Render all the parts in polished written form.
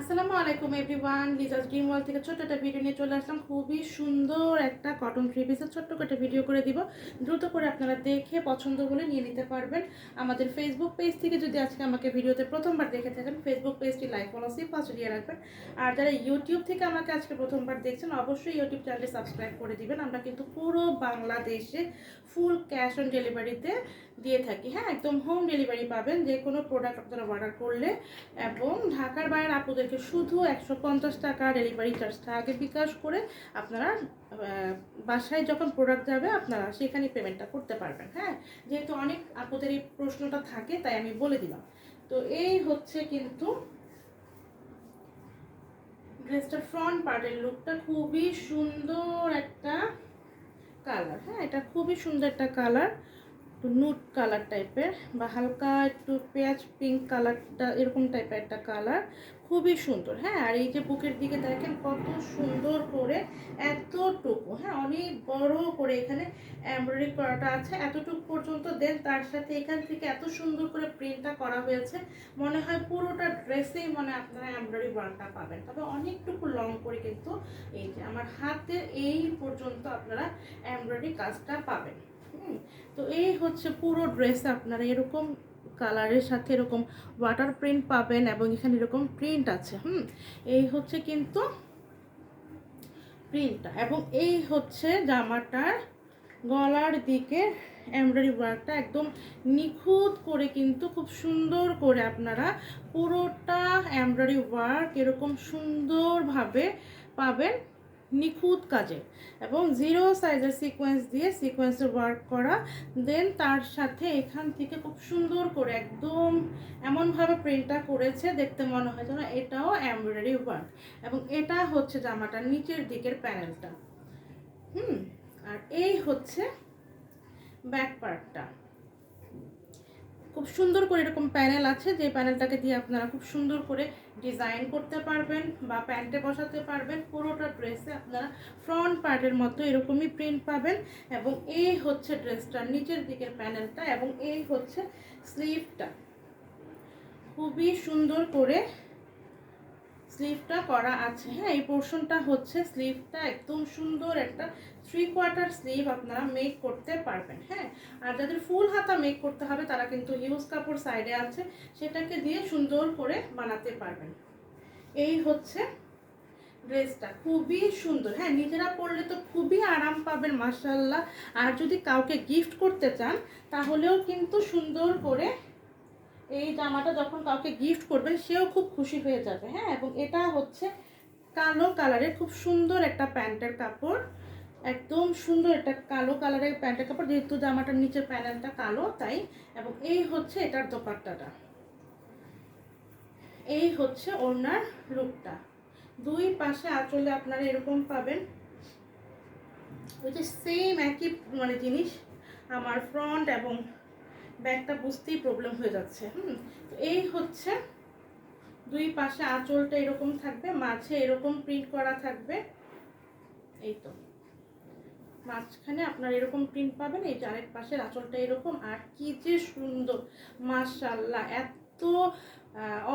আসসালামু আলাইকুম everyone, Liza's dream world থেকে ছোট্ট একটা ভিডিও নিয়ে চলে আসলাম। খুবই সুন্দর একটা কটন থ্রি পিসের ছোট্ট একটা ভিডিও করে দিব। দ্রুত করে আপনারা দেখে পছন্দ হলে নিয়ে নিতে পারবেন। আমাদের ফেসবুক পেজ থেকে যদি আজকে আমাকে ভিডিওতে প্রথমবার দেখে থাকেন, ফেসবুক পেজটি লাইক ফলো পাশে দিয়ে রাখবেন। আর যারা ইউটিউব থেকে আমাকে আজকে প্রথমবার দেখছেন, অবশ্যই ইউটিউব চ্যানেলটি সাবস্ক্রাইব করে দিবেন। আমরা কিন্তু পুরো বাংলাদেশে ফুল ক্যাশ অন ডেলিভারিতে দিয়ে থাকি। হ্যাঁ, একদম হোম ডেলিভারি পাবেন যে কোনো প্রোডাক্ট আপনারা অর্ডার করলে। এবং ঢাকার বাইরের আপুদেরকে শুধু 150 টাকা ডেলিভারি চার্জটা আগে বিকাশ করে আপনারা বাসায় যখন প্রোডাক্ট যাবে আপনারা সেখানে পেমেন্টটা করতে পারবেন। হ্যাঁ, যেহেতু অনেক আপুদের এই প্রশ্নটা থাকে তাই আমি বলে দিলাম। তো এই হচ্ছে কিন্তু ড্রেসটার ফ্রন্ট পার্টের লুকটা, খুবই সুন্দর একটা কালার। হ্যাঁ, এটা খুবই সুন্দর একটা কালার, একটু নুট কালার টাইপের বা হালকা একটু পেঁয়াজ পিঙ্ক কালারটা, এরকম টাইপের একটা কালার, খুবই সুন্দর। হ্যাঁ, আর এই যে বুকের দিকে দেখেন কত সুন্দর করে এতটুকু, হ্যাঁ অনেক বড় করে এখানে এমব্রয়ডারি করাটা আছে এতটুকু পর্যন্ত। দেন তার সাথে এখান থেকে এত সুন্দর করে প্রিন্টটা করা হয়েছে, মনে হয় পুরোটা ড্রেসেই মানে আপনারা এমব্রয়ডারি ওয়ার্কটা পাবেন। তবে অনেকটুকু লং করে কিন্তু এই যে আমার হাতের এই পর্যন্ত আপনারা এমব্রয়ডারি কাজটা পাবেন। তো এই হচ্ছে পুরো ড্রেসে আপনারা এরকম কালারের সাথে এরকম ওয়াটার প্রিন্ট পাবেন এবং এখানে এরকম প্রিন্ট আছে। এই হচ্ছে কিন্তু প্রিন্টটা, এবং এই হচ্ছে জামাটার গলার দিকে এমব্রয়ডারি ওয়ার্কটা একদম নিখুঁত করে কিন্তু খুব সুন্দর করে আপনারা পুরোটা এমব্রয়ডারি ওয়ার্ক এরকম সুন্দরভাবে পাবেন, নিখুঁত কাজে এবং জিরো সাইজের সিকোয়েন্স দিয়ে সিকোয়েন্সের ওয়ার্ক করা। দেন তার সাথে এখান থেকে খুব সুন্দর করে একদম এমনভাবে প্রিন্টটা করেছে দেখতে মনে হয় যেন এটাও এমব্রয়ডারি ওয়ার্ক। এবং এটা হচ্ছে জামাটার নিচের দিকের প্যানেলটা। আর এই হচ্ছে ব্যাক পার্টটা, খুব সুন্দর করে এরকম প্যানেল আছে, যে প্যানেলটাকে দিয়ে আপনারা খুব সুন্দর করে ডিজাইন করতে পারবেন বা প্যান্টে বসাতে পারবেন। পুরোটা ড্রেসে আপনারা ফ্রন্ট পার্টের মতো এরকমই প্রিন্ট পাবেন। এবং এই হচ্ছে ড্রেসটার নিচের দিকের প্যানেলটা, এবং এই হচ্ছে স্লিভটা, খুবই সুন্দর করে স্লিভটা করা আছে। হ্যাঁ, এই পোর্শনটা হচ্ছে স্লিভটা, একদম সুন্দর একটা 3/4 স্লিভ আপনারা মেক করতে পারবেন। হ্যাঁ, আর যাদের ফুল হাতা মেক করতে হবে তারা কিন্তু হিউজ কাপড় সাইডে আছে, সেটাকে দিয়ে সুন্দর করে বানাতে পারবেন। এই হচ্ছে ড্রেসটা, খুবই সুন্দর। হ্যাঁ, নিজেরা পরলে তো খুবই আরাম পাবেন মাশাআল্লাহ। আর যদি কাউকে গিফট করতে চান তাহলেও কিন্তু সুন্দর করে এই জামাটা যখন কাউকে গিফট করবেন সেও খুব খুশি হয়ে যাবে। হ্যাঁ, এবং এটা হচ্ছে কালো কালারের খুব সুন্দর একটা প্যান্টের কাপড়, একদম সুন্দর একটা কালো কালারের প্যান্টের কাপড়, যেহেতু জামাটার নিচের প্যানেলটা কালো তাই। এবং এই হচ্ছে এটার দোপাট্টাটা, এই হচ্ছে ওড়নার লুকটা। দুই পাশে আঁচলে আপনারা এরকম পাবেন, ওই যে সেম একই মানে জিনিস। আমার ফ্রন্ট এবং ব্যাকটা বুঝতেই প্রবলেম হয়ে যাচ্ছে। তো এই হচ্ছে দুই পাশে আঁচলটা এরকম থাকবে, মাঝে এরকম প্রিন্ট করা থাকবে। এই তো মাঝখানে আপনার এরকম প্রিন্ট পাবেন, এই যে আরেক পাশের আঁচলটা এরকম। আর কি যে সুন্দর মাশাআল্লাহ, এত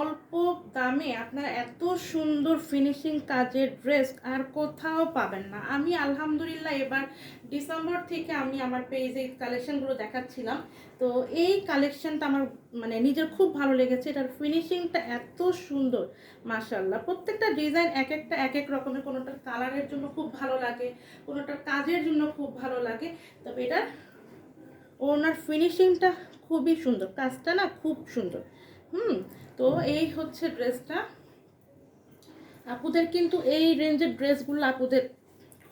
অল্প দামে আপনার এত সুন্দর ফিনিশিং কাজের ড্রেস আর কোথাও পাবেন না। আমি আলহামদুলিল্লাহ এবার ডিসেম্বর থেকে আমি আমার পেজে এই কালেকশনগুলো দেখাচ্ছিলাম, তো এই কালেকশনটা আমার মানে নিজের খুব ভালো লেগেছে। এটার ফিনিশিংটা এত সুন্দর মাশাআল্লাহ। প্রত্যেকটা ডিজাইন এক একটা এক এক রকমের, কোনোটার কালারের জন্য খুব ভালো লাগে, কোনোটার কাজের জন্য খুব ভালো লাগে। তবে এটার ওনার ফিনিশিংটা খুবই সুন্দর, কাজটা না খুব সুন্দর। তো এই হচ্ছে ড্রেসটা। আপুদের কিন্তু এই রেঞ্জের ড্রেসগুলো আপুদের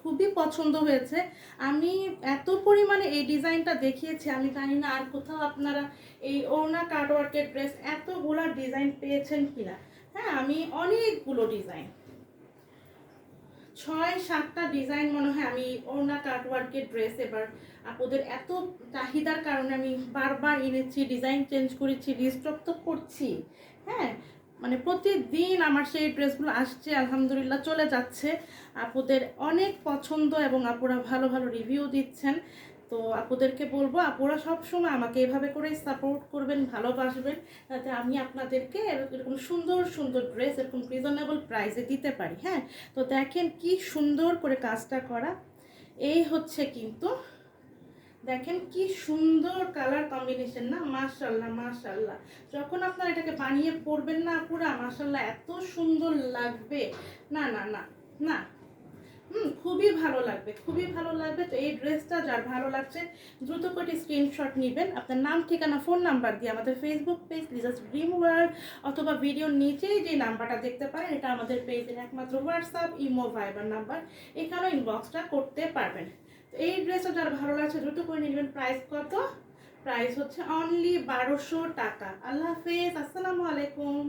খুবই পছন্দ হয়েছে। আমি এত পরিমাণে এই ডিজাইনটা দেখিয়েছি, আমি জানি না আর কোথাও আপনারা এই ওড়না কাটওয়ার্কের ড্রেস এতগুলা ডিজাইন পেয়েছেন কিনা। হ্যাঁ, আমি অনেকগুলো ডিজাইন, 6-7টা ডিজাইন মনে হয় আমি ওড়না কাটওয়ার্কের ড্রেস এবার আপুদের এত চাহিদার কারণে আমি বারবার এনেছি, ডিজাইন চেঞ্জ করেছি, রিস্টক তো করছি। হ্যাঁ, মানে প্রতিদিন আমার সেই ড্রেসগুলো আসছে, আলহামদুলিল্লাহ চলে যাচ্ছে। আপুদের অনেক পছন্দ এবং আপুরা ভালো ভালো রিভিউ দিচ্ছেন। তো তো আপুদেরকে বলবো আপুরা সবসময় আমাকে এভাবে করে সাপোর্ট করবেন, ভালোবাসবেন, যাতে আমি আপনাদেরকে এরকম সুন্দর সুন্দর ড্রেস এরকম রিজনেবল প্রাইসে দিতে পারি। হ্যাঁ, তো দেখেন কি সুন্দর করে কাজটা করা। এই হচ্ছে কিন্তু দেখেন কি সুন্দর কালার কম্বিনেশন না, মাশাআল্লাহ মাশাআল্লাহ। যখন আপনারা এটাকে বানিয়ে পরবেন না পুরা মাশাআল্লাহ এত সুন্দর লাগবে, না না না না, খুবই ভালো লাগবে, খুবই ভালো লাগবে। তো এই ড্রেসটা যার ভালো লাগছে দ্রুত করে স্ক্রিনশট নেবেন, আপনার নাম ঠিকানা ফোন নাম্বার দিয়ে আমাদের Facebook page Liza's dream world অথবা ভিডিওর নিচেই যে নাম্বারটা দেখতে পারেন এটা আমাদের পেজের একমাত্র হোয়াটসঅ্যাপ ইমো ভাইবার নাম্বার, এখানেও ইনবক্সটা করতে পারবেন। তো এই ড্রেসটা যার ভালো লাগছে দ্রুত করে নেবেন। প্রাইস কত? প্রাইস হচ্ছে অনলি 1200 টাকা। আল্লাহ হাফেজ, আসসালামু আলাইকুম।